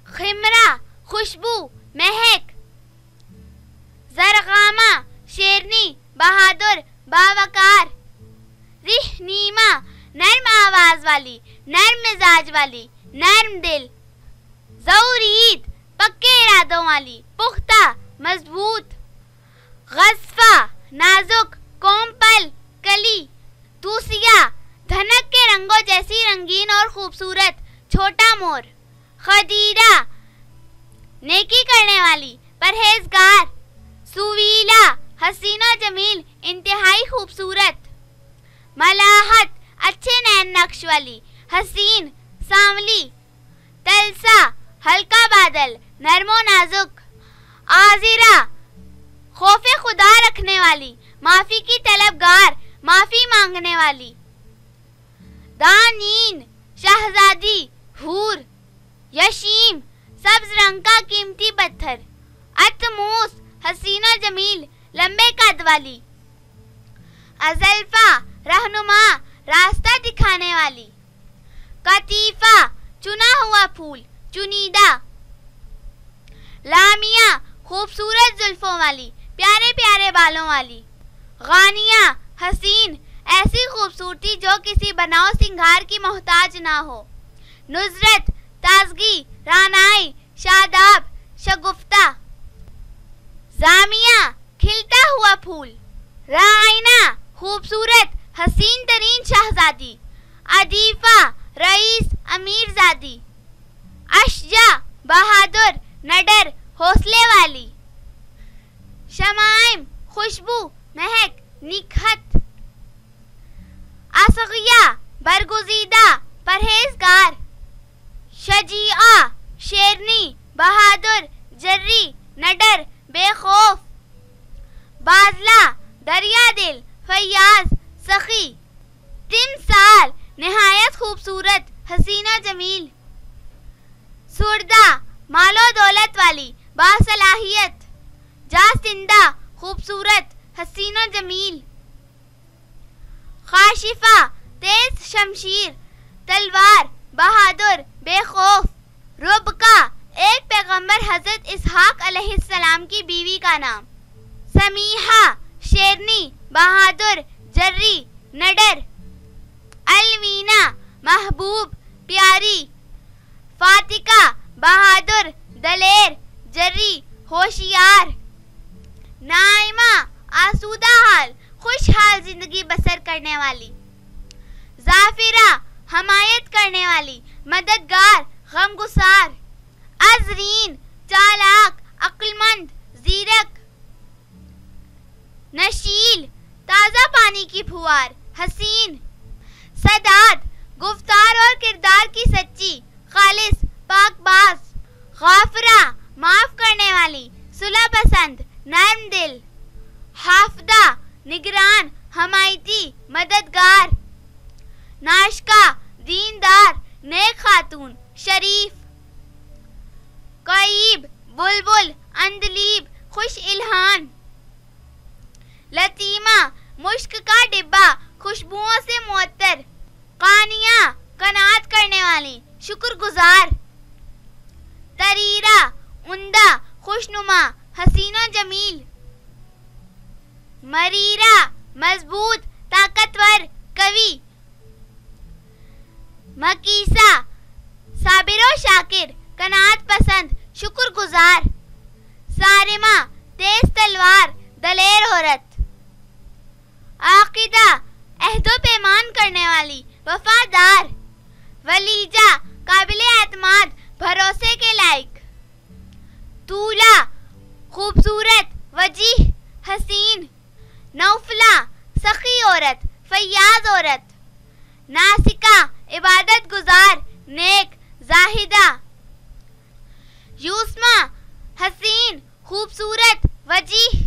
खिमरा खुशबू महक, जरगामा शेरनी बहादुर बावकार, रिहनीमा नर्म आवाज वाली नर्म मिजाज वाली नर्म दिल, ज़ौरीद पक्के इरादों वाली पुख्ता मजबूत, गज़फ़ा नाजुक कोमपल कली, दूसिया धनक के रंगों जैसी रंगीन और खूबसूरत छोटा मोर, खदीरा नेकी करने वाली परहेजगार, सुवीला हसीना जमील इंतहाई खूबसूरत, मलाहत अच्छे नैन नक्श वाली हसीन सांवली, तलसा हल्का बादल नरमो नाजुक, आजिरा खौफे खुदा रखने वाली माफी की तलबगार माफी मांगने वाली, दानीन शहजादी हूर, यशीम सब्ज रंग का कीमती पत्थर, अतमूस हसीना जमील लंबे कद वाली, अजल्फा रहनुमा रास्ता दिखाने वाली, कतीफा चुना हुआ फूल चुनीदा, लामिया खूबसूरत जुल्फों वाली प्यारे प्यारे बालों वाली, गानिया हसीन ऐसी खूबसूरती जो किसी बनाव सिंगार की मोहताज ना हो, नुजरत ताजगी रानाई शादाब शगुफ्ता, जामिया खिलता हुआ फूल, राइना खूबसूरत हसीन तरीन शहजादी, अदीफा रईस अमीरजादी, अशजा बहादुर नडर हौसले वाली, शमाइम खुशबू महक निखत, असगिया बरगुजीदा परहेजगार, शजीआ शेरनी बहादुर जर्री नडर बेखौफ, बाजला दरिया दिल फैयाज सखी, तिमसाल निहायत खूबसूरत हसीना जमील, सुरदा मालो दौलत वाली बासलाहियत, जासिंदा खूबसूरत हसीना जमील, खाशिफा तेज शमशीर तलवार बहादुर बेखौफ, रुबका एक पैगंबर हजरत इसहाक अलैहिस्सलाम की बीवी का नाम, समीहा शेरनी बहादुर जर्री नडर, अलवीना महबूब प्यारी, फातिका बहादुर दलेर जर्री होशियार, नाइमा आसूदा हाल खुशहाल जिंदगी बसर करने वाली, जाफिरा हमायत करने वाली मददगार गमगुसार, अजरीन चालाक अक्लमंद जीरक, नशील ताजा पानी की फुहार हसीन, सदात गुफ्तार और किरदार की सच्ची खालिस पाकबाज, गाफरा माफ करने वाली सुलह पसंद नर्म दिल, हाफदा निगरान हमायती मददगार, नाशका दीनदार नेक खातून शरीफ, कईब बुलबुल अंदलीब खुश इल्हान, लतीमा मुश्क का डिब्बा खुशबुओं से मुअत्तर, कानिया कनात करने वाली शुक्रगुजार, तरीरा उम्दा खुशनुमा हसीना जमील, मरीरा मजबूत ताकतवर कवि, मकीसा साबिरो शाकिर कनात पसंद शुक्रगुजार, सारिमा तेज तलवार दलेर औरत, आकिदा अहदो पैमान करने वाली वफादार, वलीजा काबिले एतमाद भरोसे के लायक, तूला खूबसूरत वजीह हसीन, नौफला सखी औरत फैयाज औरत, नासिका इबादत गुजार नेक जाहिदा, यूस्मा हसीन खूबसूरत वजीह,